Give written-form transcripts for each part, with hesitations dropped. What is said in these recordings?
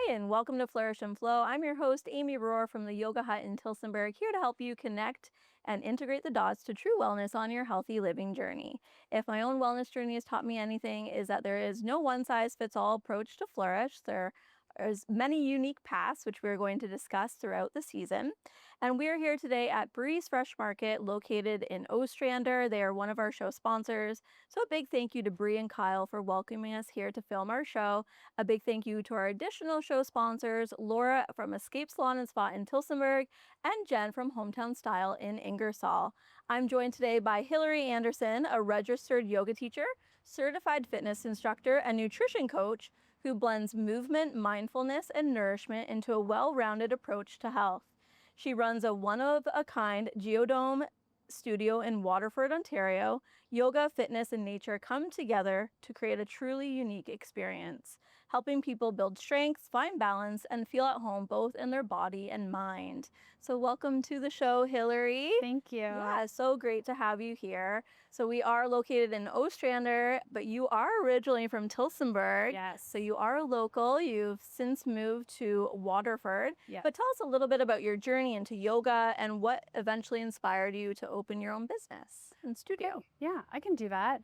and welcome to Flourish and Flow. I'm your host, Amy Rohr from the Yoga Hut in Tilsonburg, here to help you connect and integrate the dots to true wellness on your healthy living journey. If my own wellness journey has taught me anything, is that there is no one-size-fits-all approach to flourish. There's many unique paths, which we're going to discuss throughout the season. And we're here today at Breeze Fresh Market, located in Ostrander. They are one of our show sponsors. So a big thank you to Bree and Kyle for welcoming us here to film our show. A big thank you to our additional show sponsors, Laura from Escape Salon and Spa in Tilsonburg, and Jen from Hometown Style in Ingersoll. I'm joined today by Hillary Anderson, a registered yoga teacher, certified fitness instructor, and nutrition coach, who blends movement, mindfulness, and nourishment into a well-rounded approach to health. She runs a one-of-a-kind geodome studio in Waterford, Ontario. Yoga, fitness, and nature come together to create a truly unique experience, helping people build strength, find balance, and feel at home both in their body and mind. So welcome to the show, Hillary. Thank you. Yeah, so great to have you here. So we are located in Ostrander, but you are originally from Tilsonburg. Yes. So you are a local. You've since moved to Waterford. Yes. But tell us a little bit about your journey into yoga and what eventually inspired you to open your own business and studio. Okay. Yeah, I can do that.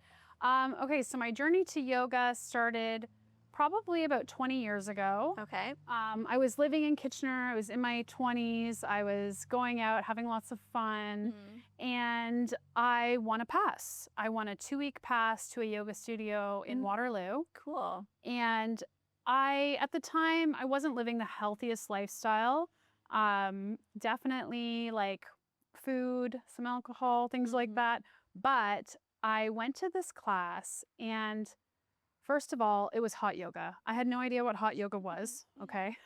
Okay, so my journey to yoga started probably about 20 years ago. Okay. I was living in Kitchener. I was in my 20s. I was going out, having lots of fun, and I won a pass. I won a 2-week pass to a yoga studio in Waterloo. Cool. And at the time, I wasn't living the healthiest lifestyle. Definitely like food, some alcohol, things like that. But I went to this class, and first of all, it was hot yoga. I had no idea what hot yoga was, okay?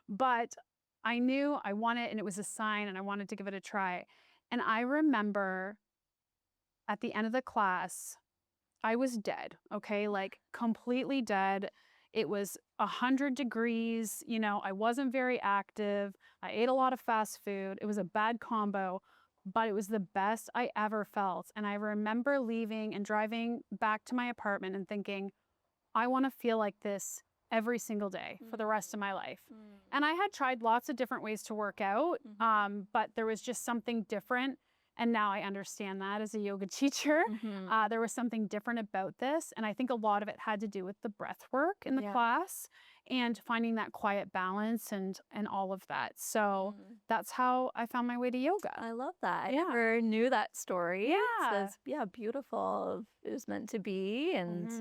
But I knew I wanted it, and it was a sign, and I wanted to give it a try. And I remember at the end of the class, I was dead, okay? Like completely dead. It was 100 degrees, I wasn't very active. I ate a lot of fast food. It was a bad combo, but it was the best I ever felt. And I remember leaving and driving back to my apartment and thinking, I want to feel like this every single day for the rest of my life. And I had tried lots of different ways to work out, but there was just something different. And now I understand that as a yoga teacher. There was something different about this. And I think a lot of it had to do with the breath work in the class and finding that quiet balance and all of that. So that's how I found my way to yoga. I love that. I never knew that story. Yeah. So it's, beautiful. It was meant to be. And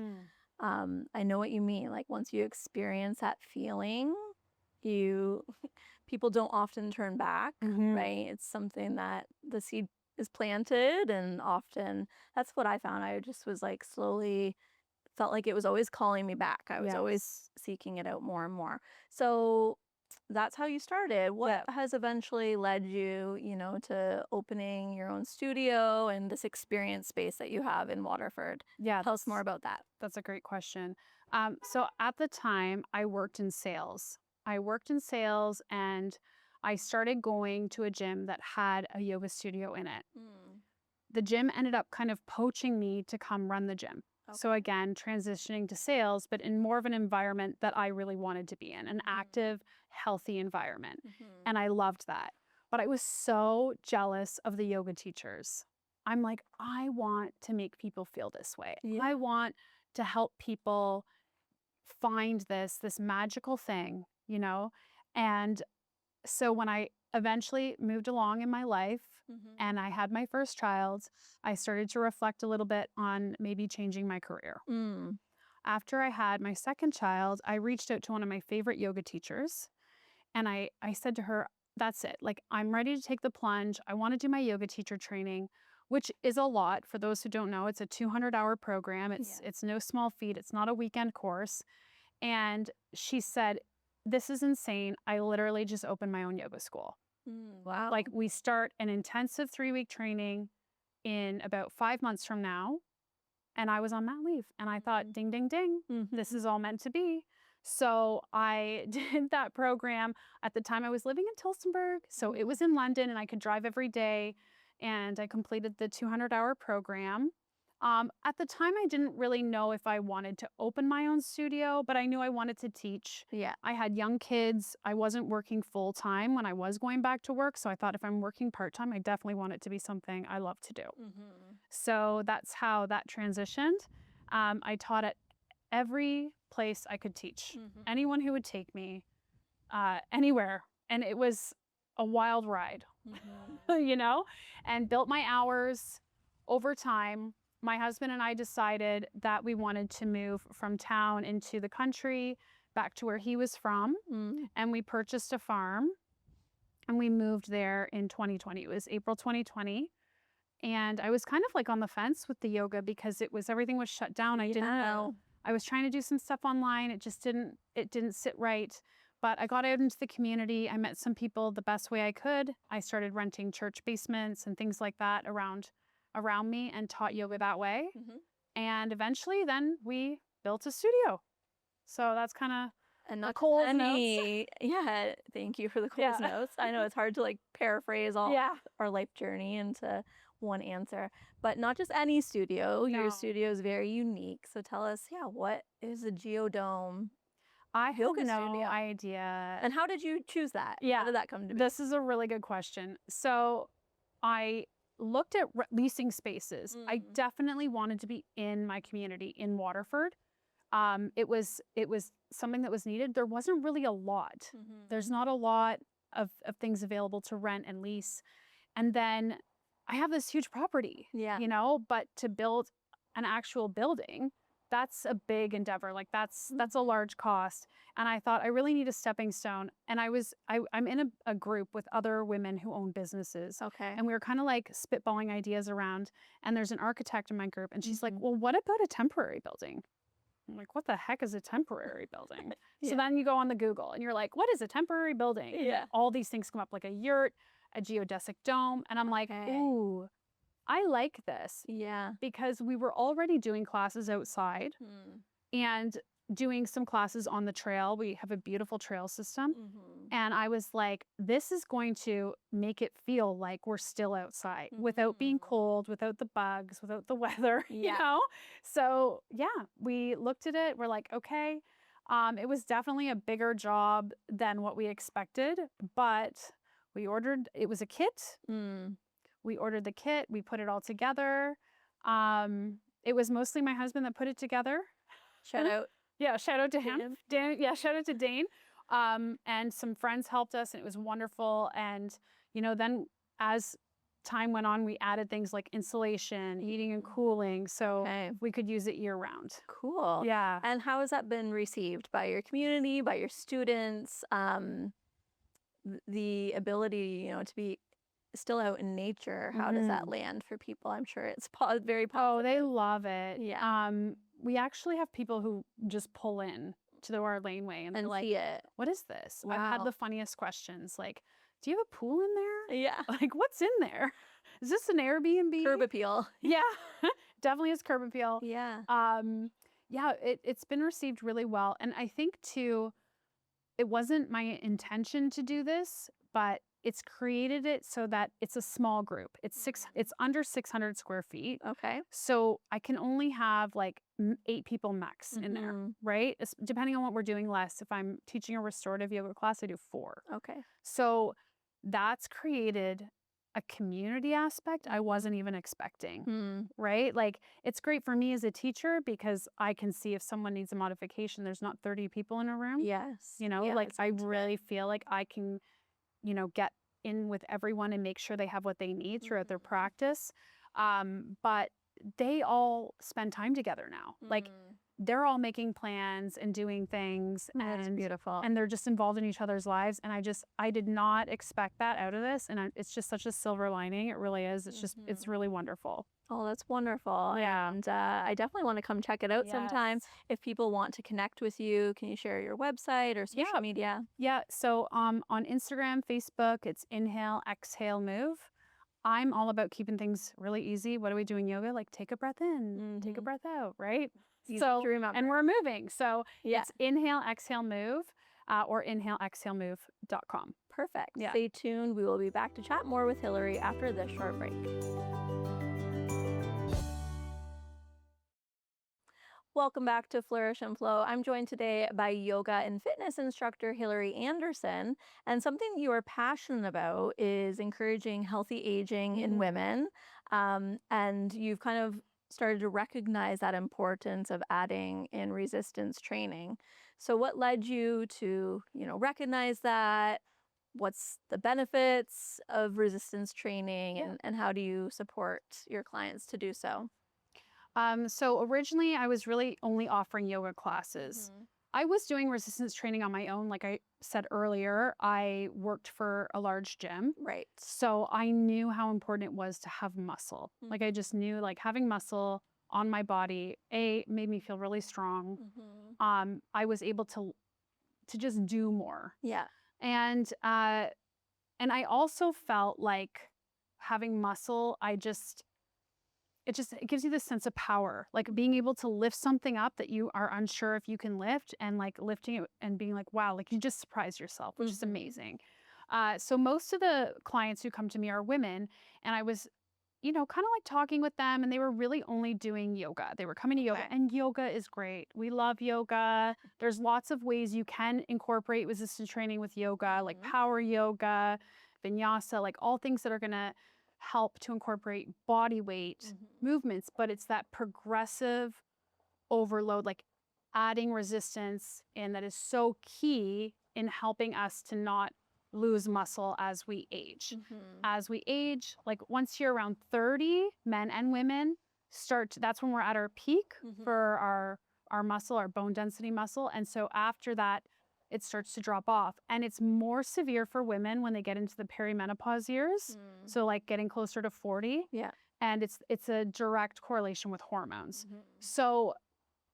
I know what you mean. Like once you experience that feeling, people don't often turn back, right? It's something that the seed is planted, and often that's what I found. I just was like slowly felt like it was always calling me back. I was always seeking it out more and more. So that's how you started. What has eventually led you, to opening your own studio and this experience space that you have in Waterford? Yeah. Tell us more about that. That's a great question. So at the time, I worked in sales. And I started going to a gym that had a yoga studio in it. The gym ended up kind of poaching me to come run the gym. Okay. So again, transitioning to sales, but in more of an environment that I really wanted to be in, an active, healthy environment. And I loved that. But I was so jealous of the yoga teachers. I'm like, I want to make people feel this way. Yeah. I want to help people find this magical thing, And so when I eventually moved along in my life and I had my first child, I started to reflect a little bit on maybe changing my career. After I had my second child, I reached out to one of my favorite yoga teachers, and I said to her, that's it. Like, I'm ready to take the plunge. I want to do my yoga teacher training, which is a lot. For those who don't know, it's a 200-hour program. It's no small feat. It's not a weekend course. And she said, this is insane. I literally just opened my own yoga school. Wow. Like, we start an intensive 3-week training in about 5 months from now. And I was on mat leave. And I thought, ding, ding, ding, this is all meant to be. So I did that program. At the time, I was living in Tilsonburg. So it was in London, and I could drive every day. And I completed the 200-hour program. At the time, I didn't really know if I wanted to open my own studio, but I knew I wanted to teach. Yeah. I had young kids. I wasn't working full time when I was going back to work. So I thought if I'm working part time, I definitely want it to be something I love to do. So that's how that transitioned. I taught at every place I could teach, anyone who would take me, anywhere. And it was a wild ride, you know, and built my hours over time. My husband and I decided that we wanted to move from town into the country back to where he was from. And we purchased a farm and we moved there in 2020. It was April 2020. And I was kind of like on the fence with the yoga because everything was shut down. I didn't know. I was trying to do some stuff online. It didn't sit right. But I got out into the community. I met some people the best way I could. I started renting church basements and things like that around me and taught yoga that way. And eventually then we built a studio. So that's kind of and not Cole's any, yeah, thank you for the Cole's notes. I know it's hard to like paraphrase all our life journey into one answer, but not just any studio. Your studio is very unique. So tell us, what is a geodome? I have yoga no studio? idea. And how did you choose that? How did that come to be? This is a really good question. So I looked at leasing spaces. I definitely wanted to be in my community in Waterford. It was something that was needed. There wasn't really a lot. There's not a lot of things available to rent and lease. And then I have this huge property, you know, but to build an actual building, that's a big endeavor. Like that's a large cost. And I thought I really need a stepping stone. And I'm in a group with other women who own businesses. Okay. And we were kind of like spitballing ideas around. And there's an architect in my group. And she's like, well, what about a temporary building? I'm like, what the heck is a temporary building? So then you go on the Google and you're like, what is a temporary building? And all these things come up, like a yurt, a geodesic dome. And I'm like, ooh, I like this. Yeah. Because we were already doing classes outside and doing some classes on the trail. We have a beautiful trail system. And I was like, this is going to make it feel like we're still outside without being cold, without the bugs, without the weather, you know? So we looked at it. We're like, okay. It was definitely a bigger job than what we expected, but it was a kit. We ordered the kit. We put it all together. It was mostly my husband that put it together. Shout out. Yeah, shout out to him. Shout out to Dane. And some friends helped us, and it was wonderful. And, you know, then as time went on, we added things like insulation, heating and cooling, so we could use it year round. Cool. Yeah. And how has that been received by your community, by your students? The ability, you know, to be still out in nature, how does that land for people? I'm sure it's very positive. Oh, they love it. Yeah. We actually have people who just pull in to our laneway and they're like, see it. what is this? Wow. I've had the funniest questions, like, do you have a pool in there? Yeah. Like, what's in there? Is this an Airbnb? Curb appeal. Yeah, definitely is curb appeal. Yeah. It's been received really well. And I think too, it wasn't my intention to do this, but it's created it so that it's a small group. It's under 600 square feet. Okay. So I can only have like 8 people max in there, right? Depending on what we're doing less. If I'm teaching a restorative yoga class, I do 4. Okay. So that's created a community aspect I wasn't even expecting, right? Like it's great for me as a teacher because I can see if someone needs a modification, there's not 30 people in a room. Yes. You know, like I really feel like I can, you know, get in with everyone and make sure they have what they need throughout their practice. But they all spend time together now. Like they're all making plans and doing things. That's beautiful. And they're just involved in each other's lives. And I did not expect that out of this. And it's just such a silver lining. It really is. It's just, it's really wonderful. Oh, that's wonderful. Yeah. And I definitely want to come check it out sometime. If people want to connect with you, can you share your website or social media? Yeah. So on Instagram, Facebook, it's Inhale, Exhale, Move. I'm all about keeping things really easy. What are we doing yoga? Like take a breath in, take a breath out, right? Easy to remember. And we're moving. So it's Inhale, Exhale, Move or inhaleexhalemove.com. Perfect. Yeah. Stay tuned. We will be back to chat more with Hillary after this short break. Welcome back to Flourish and Flow. I'm joined today by yoga and fitness instructor Hillary Anderson. And something you are passionate about is encouraging healthy aging in women. And you've kind of started to recognize that importance of adding in resistance training. So, what led you to, recognize that? What's the benefits of resistance training, and how do you support your clients to do so? So originally I was really only offering yoga classes. I was doing resistance training on my own. Like I said earlier, I worked for a large gym. Right. So I knew how important it was to have muscle. Like I just knew like having muscle on my body, made me feel really strong. I was able to just do more. Yeah. And I also felt like having muscle, it gives you this sense of power, like being able to lift something up that you are unsure if you can lift, and like lifting it and being like, wow, like you just surprise yourself, which is amazing. So most of the clients who come to me are women, and I was, kind of like talking with them, and they were really only doing yoga. They were coming to yoga, and yoga is great. We love yoga. There's lots of ways you can incorporate resistance training with yoga, like power yoga, vinyasa, like all things that are going to help to incorporate body weight movements, but it's that progressive overload, like adding resistance in, that is so key in helping us to not lose muscle as we age. As we age, like once you're around 30, men and women that's when we're at our peak for our muscle, our bone density muscle. And so after that, it starts to drop off. And it's more severe for women when they get into the perimenopause years. So like getting closer to 40. Yeah. And it's a direct correlation with hormones. So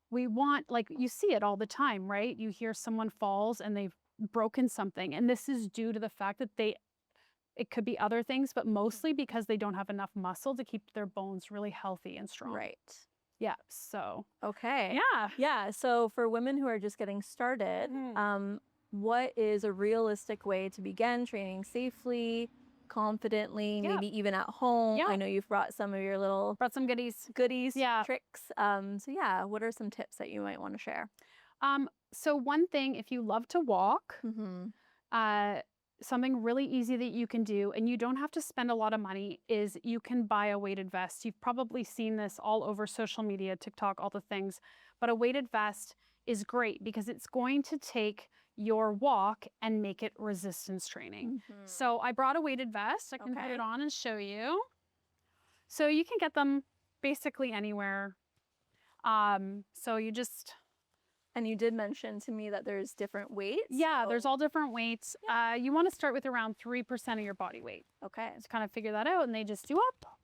we want, like you see it all the time, right? You hear someone falls and they've broken something. And this is due to the fact that it could be other things, but mostly because they don't have enough muscle to keep their bones really healthy and strong. Right. Yeah. So. Okay. Yeah. Yeah. So for women who are just getting started, what is a realistic way to begin training safely, confidently, maybe even at home? I know you've brought some of your Brought some goodies. Tricks. So yeah, what are some tips that you might want to share? So one thing, if you love to walk, something really easy that you can do, and you don't have to spend a lot of money, is you can buy a weighted vest. You've probably seen this all over social media, TikTok, all the things. But a weighted vest is great because it's going to take your walk and make it resistance training. So I brought a weighted vest. I can put it on and show you. So you can get them basically anywhere. So you just... And you did mention to me that there's different weights? Yeah, there's all different weights. You want to start with around 3% of your body weight. Okay. To kind of figure that out, and they just do up,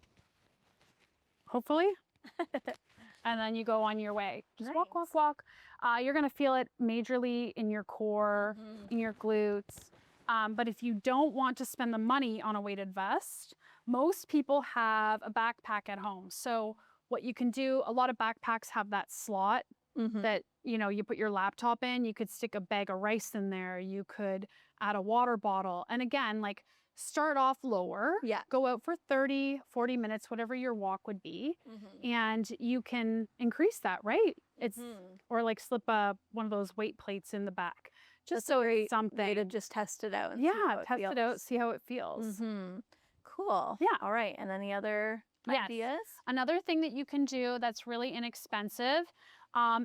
hopefully. And then you go on your way. Just walk, walk, walk. You're going to feel it majorly in your core, in your glutes. But if you don't want to spend the money on a weighted vest, most people have a backpack at home. So what you can do, a lot of backpacks have that slot that, you put your laptop in. You could stick a bag of rice in there. You could add a water bottle. And again, like start off lower. Yeah. Go out for 30, 40 minutes, whatever your walk would be. And you can increase that, right? Or like slip one of those weight plates in the back. Just so it's something. Way to just test it out. And test it out, see how it feels. Cool. Yeah. All right. And any other ideas? Another thing that you can do that's really inexpensive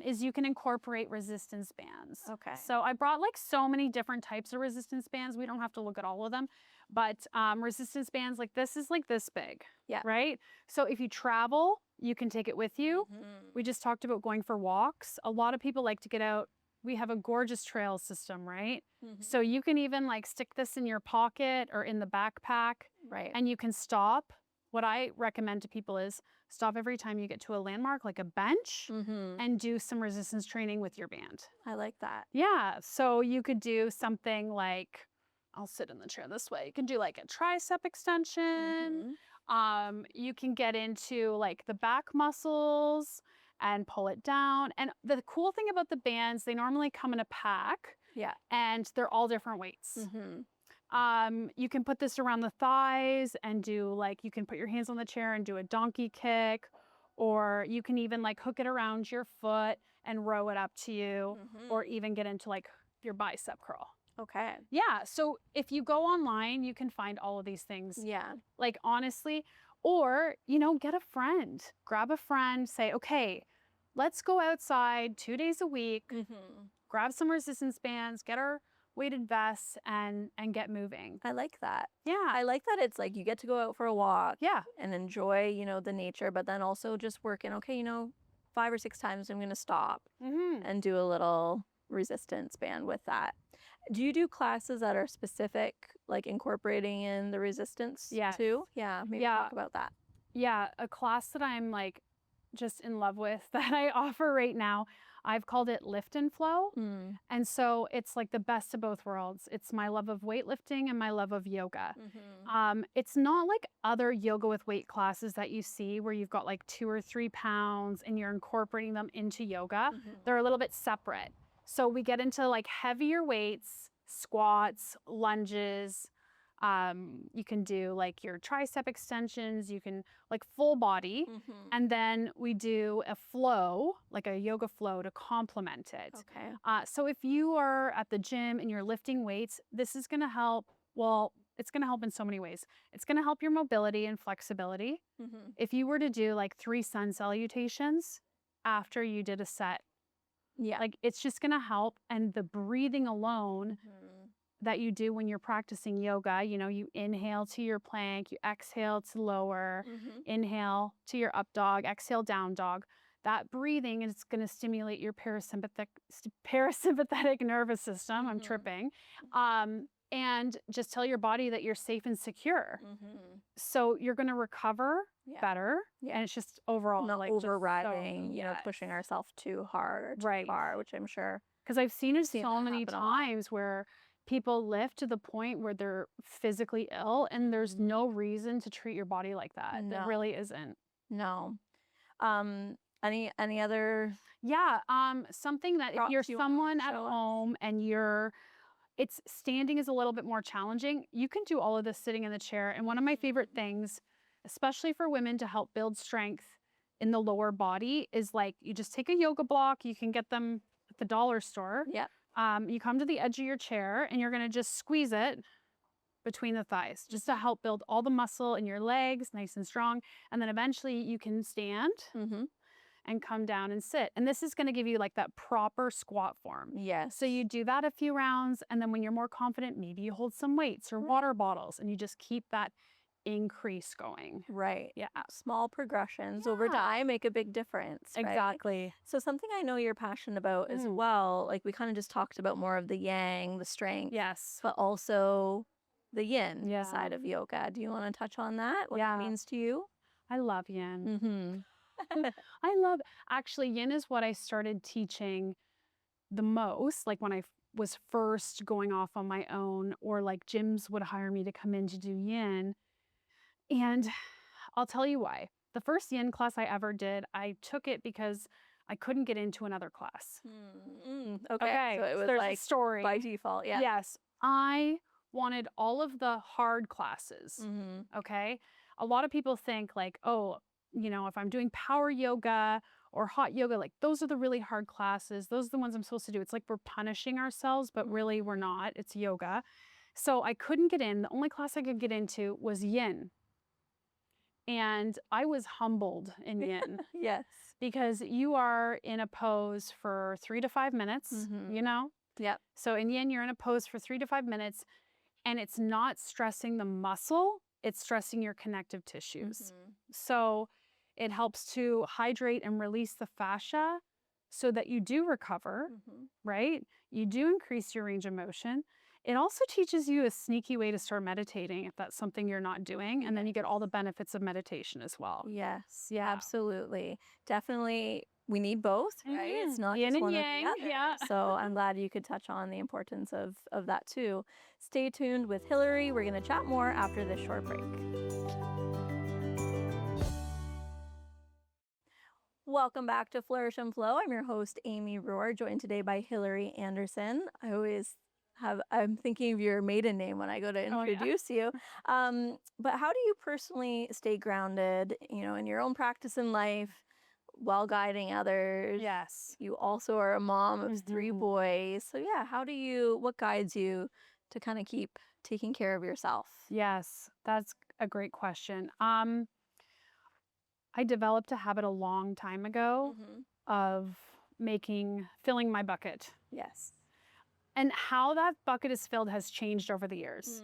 is you can incorporate resistance bands. Okay. So I brought like so many different types of resistance bands. We don't have to look at all of them, but resistance bands like this is like this big. Yeah. Right? So if you travel, you can take it with you. We just talked about going for walks. A lot of people like to get out. We have a gorgeous trail system, right? So you can even like stick this in your pocket or in the backpack. Right. And you can stop. What I recommend to people is stop every time you get to a landmark, like a bench, and do some resistance training with your band. I like that. Yeah. So you could do something like, I'll sit in the chair this way. You can do like a tricep extension. You can get into like the back muscles and pull it down. And the cool thing about the bands, they normally come in a pack. Yeah. And they're all different weights. You can put this around the thighs and do like, you can put your hands on the chair and do a donkey kick, or you can even like hook it around your foot and row it up to you, or even get into like your bicep curl. Okay. Yeah. So if you go online, you can find all of these things. Yeah. Like honestly, or, you know, get a friend, grab a friend, say, okay, let's go outside 2 days a week, grab some resistance bands, get our weighted vests and get moving. I like that. Yeah. I like that it's like you get to go out for a walk Yeah. and enjoy, you know, the nature, but then also just work in, okay, you know, 5 or 6 times I'm going to stop and do a little resistance band with that. Do you do classes that are specific, like incorporating in the resistance too? Yeah, maybe talk about that. Yeah, a class that I'm like just in love with that I offer right now, I've called it Lift and Flow. And so it's like the best of both worlds. It's my love of weightlifting and my love of yoga. It's not like other yoga with weight classes that you see where you've got like 2 or 3 pounds and you're incorporating them into yoga. They're a little bit separate. So we get into like heavier weights, squats, lunges. You can do like your tricep extensions, you can like full body. And then we do a flow, like a yoga flow to complement it. Okay. So if you are at the gym and you're lifting weights, this is going to help. Well, it's going to help in so many ways. It's going to help your mobility and flexibility. If you were to do like 3 sun salutations after you did a set, like it's just going to help. And the breathing alone that you do when you're practicing yoga, you know, you inhale to your plank, you exhale to lower, inhale to your up dog, exhale down dog. That breathing is going to stimulate your parasympathetic nervous system. I'm tripping. And just tell your body that you're safe and secure. So you're going to recover better. And it's just overall not like overriding, you know, pushing ourselves too hard or too far, which I'm sure. Because I've seen it so many times where people lift to the point where they're physically ill and there's no reason to treat your body like that. No. There really isn't. No. Any other? Yeah. Something that if you're someone at home and it's standing is a little bit more challenging, you can do all of this sitting in the chair. And one of my favorite things, especially for women to help build strength in the lower body, is like you just take a yoga block. You can get them at the dollar store. You come to the edge of your chair and you're going to just squeeze it between the thighs just to help build all the muscle in your legs nice and strong. And then eventually you can stand and come down and sit. And this is going to give you like that proper squat form. So you do that a few rounds. And then when you're more confident, maybe you hold some weights or water bottles and you just keep that increase going. Yeah. Small progressions over time make a big difference. Exactly. So something I know you're passionate about as well, like we kind of just talked about more of the yang, the strength. But also the yin side of yoga. Do you want to touch on that? What it means to you? I love yin. Actually, yin is what I started teaching the most, like when I was first going off on my own, or like gyms would hire me to come in to do yin. And I'll tell you why. The first yin class I ever did, I took it because I couldn't get into another class. Okay. So it was there's like a story by default. Yes. I wanted all of the hard classes. Okay. A lot of people think like, oh, you know, if I'm doing power yoga or hot yoga, like those are the really hard classes. Those are the ones I'm supposed to do. It's like we're punishing ourselves, but really we're not. It's yoga. So I couldn't get in. The only class I could get into was yin. And I was humbled in yin. Because you are in a pose for 3 to 5 minutes, you know? So in yin, you're in a pose for 3 to 5 minutes and it's not stressing the muscle, it's stressing your connective tissues. So it helps to hydrate and release the fascia so that you do recover, right? You do increase your range of motion. It also teaches you a sneaky way to start meditating if that's something you're not doing. And then you get all the benefits of meditation as well. Absolutely. Definitely. We need both, right? It's not yin just and one yang. or the other. So I'm glad you could touch on the importance of that too. Stay tuned with Hillary. We're going to chat more after this short break. Welcome back to Flourish and Flow. I'm your host, Amy Rohr, joined today by Hillary Anderson. I'm thinking of your maiden name when I go to introduce you. But how do you personally stay grounded, you know, in your own practice in life, while guiding others. Yes. You also are a mom of 3 boys. So yeah, what guides you to kind of keep taking care of yourself? Yes, that's a great question. I developed a habit a long time ago of filling my bucket. Yes. And how that bucket is filled has changed over the years.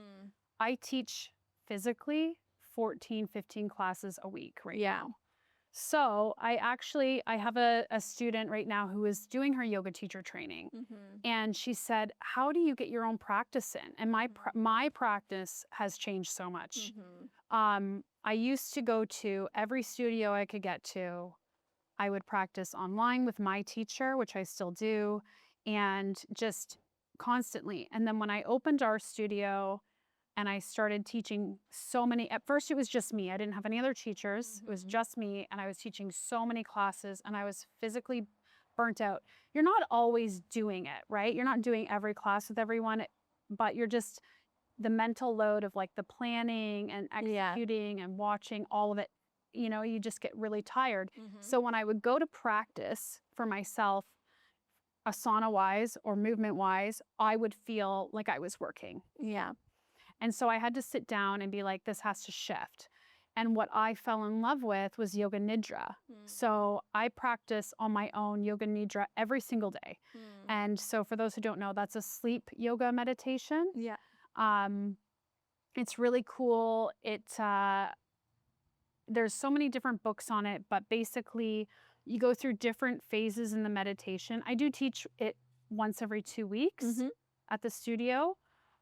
I teach physically 14, 15 classes a week right now. So I have a student right now who is doing her yoga teacher training. And she said, how do you get your own practice in? And my practice has changed so much. I used to go to every studio I could get to. I would practice online with my teacher, which I still do, and just constantly. And then when I opened our studio and I started teaching at first it was just me. I didn't have any other teachers. It was just me. And I was teaching so many classes and I was physically burnt out. You're not always doing it, right? You're not doing every class with everyone, but you're just the mental load of like the planning and executing and watching all of it. You just get really tired. So when I would go to practice for myself, asana wise or movement wise, I would feel like I was working. Yeah. And so I had to sit down and be like, this has to shift. And what I fell in love with was yoga nidra. So I practice on my own yoga nidra every single day. And so for those who don't know, that's a sleep yoga meditation. Yeah. It's really cool. There's so many different books on it, but basically you go through different phases in the meditation. I do teach it once every 2 weeks at the studio.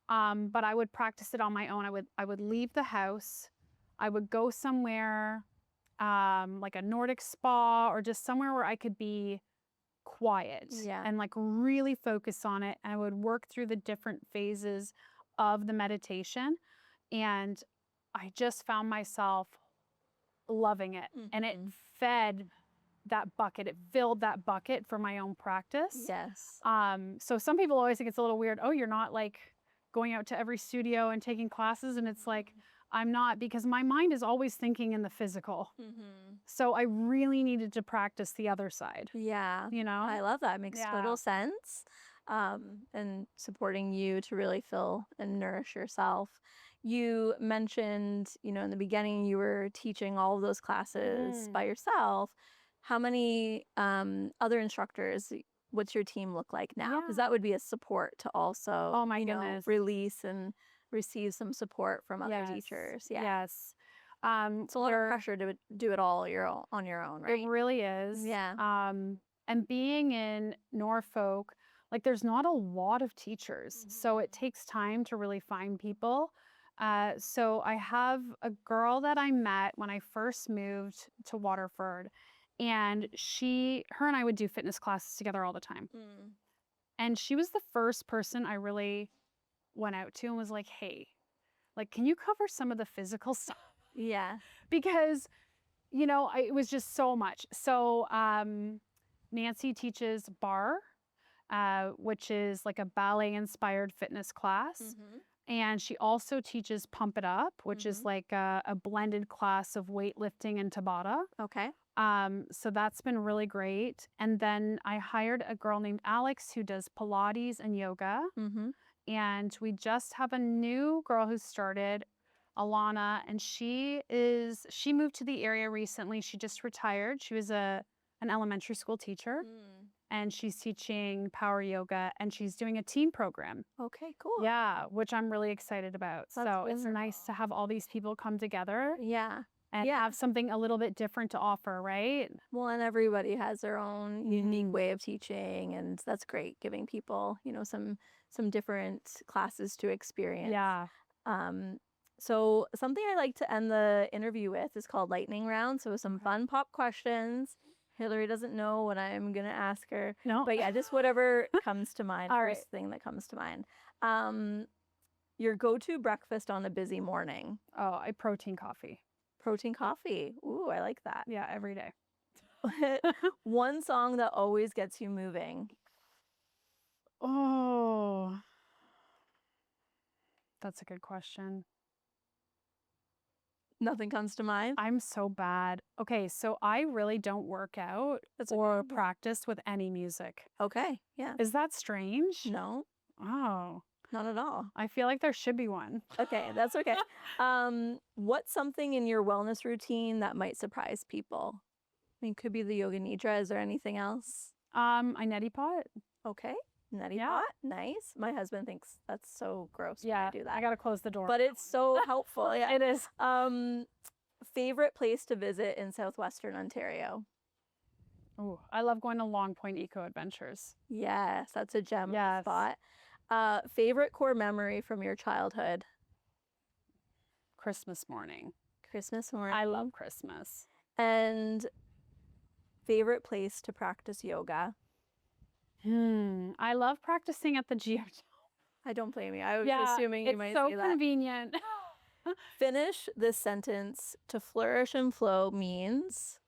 But I would practice it on my own. I would leave the house. I would go somewhere like a Nordic spa or just somewhere where I could be quiet and like really focus on it. And I would work through the different phases of the meditation. And I just found myself loving it. And it fed that bucket. It filled that bucket for my own practice. Yes. So some people always think it's a little weird. Oh, you're not like going out to every studio and taking classes. And it's like, I'm not, because my mind is always thinking in the physical. So I really needed to practice the other side. Yeah. You know? I love that. It makes total sense. And supporting you to really fill and nourish yourself. You mentioned, in the beginning, you were teaching all of those classes by yourself. How many other instructors? What's your team look like now? Because that would be a support to also, Oh my goodness, release and receive some support from other teachers. Yes. It's a lot of pressure to do it all on your own, right? It really is. Yeah. And being in Norfolk, like there's not a lot of teachers. So it takes time to really find people. So I have a girl that I met when I first moved to Waterford. And her and I would do fitness classes together all the time. And she was the first person I really went out to and was like, hey, like, can you cover some of the physical stuff? Yeah. Because, it was just so much. So Nancy teaches barre, which is like a ballet-inspired fitness class. And she also teaches Pump It Up, which is like a blended class of weightlifting and Tabata. Okay. So that's been really great. And then I hired a girl named Alex who does Pilates and yoga. And we just have a new girl who started, Alana, and she moved to the area recently. She just retired. She was an elementary school teacher. And she's teaching power yoga and she's doing a teen program. Okay, cool. Yeah, which I'm really excited about. That's so it's nice to have all these people come together. Yeah. And have something a little bit different to offer, right? Well, and everybody has their own unique way of teaching, and that's great, giving people, some different classes to experience. Yeah. So something I like to end the interview with is called lightning round. So some fun pop questions. Hillary doesn't know what I'm going to ask her. No. But yeah, just whatever comes to mind. All First thing that comes to mind. Your go-to breakfast on a busy morning. Oh, I protein coffee. Protein coffee. Ooh, I like that. Yeah, every day. One song that always gets you moving. Oh, that's a good question. Nothing comes to mind? I'm so bad. Okay, so I really don't work out That's or okay. practice with any music. Okay, yeah. Is that strange? No, Oh, not at all. I feel like there should be one. Okay, that's okay. What's something in your wellness routine that might surprise people? I mean, could be the yoga nidra. Is there anything else? I neti pot. Okay, neti Yeah. pot. Nice. My husband thinks that's so gross when I do that. I gotta close the door. But it's so helpful. Yeah. It is. Favorite place to visit in southwestern Ontario? Oh, I love going to Long Point Eco Adventures. Yes, that's a gem of a Yes. spot. Favorite core memory from your childhood? Christmas morning. Christmas morning. I love Christmas. And favorite place to practice yoga? I love practicing at the geodesic. I don't blame you. I was assuming you might It's so say that. convenient. Finish this sentence. To flourish and flow means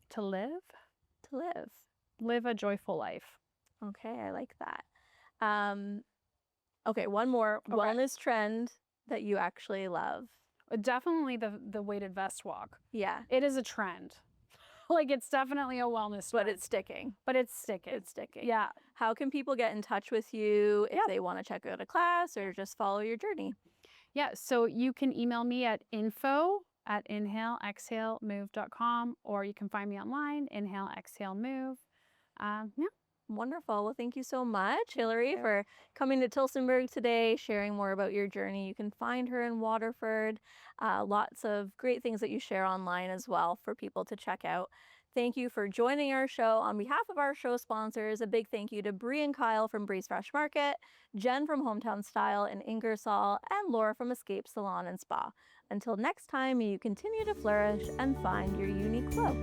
To live a joyful life. Okay, I like that. Okay, one more wellness trend that you actually love. Definitely the weighted vest walk. Yeah, It is a trend. Like, it's definitely a wellness trend. but it's sticking. But it's sticking. It's sticking. Yeah. How can people get in touch with you if they want to check out a class or just follow your journey? Yeah, so you can email me at info@inhaleexhalemove.com, or you can find me online, Inhale Exhale Move. Yeah. Wonderful. Well, thank you so much, Hillary, for coming to Tilsonburg today, sharing more about your journey. You can find her in Waterford. Lots of great things that you share online as well for people to check out. Thank you for joining our show. On behalf of our show sponsors, a big thank you to Bree and Kyle from Bree's Fresh Market, Jen from Hometown Style in Ingersoll, and Laura from Escape Salon and Spa. Until next time, may you continue to flourish and find your unique flow.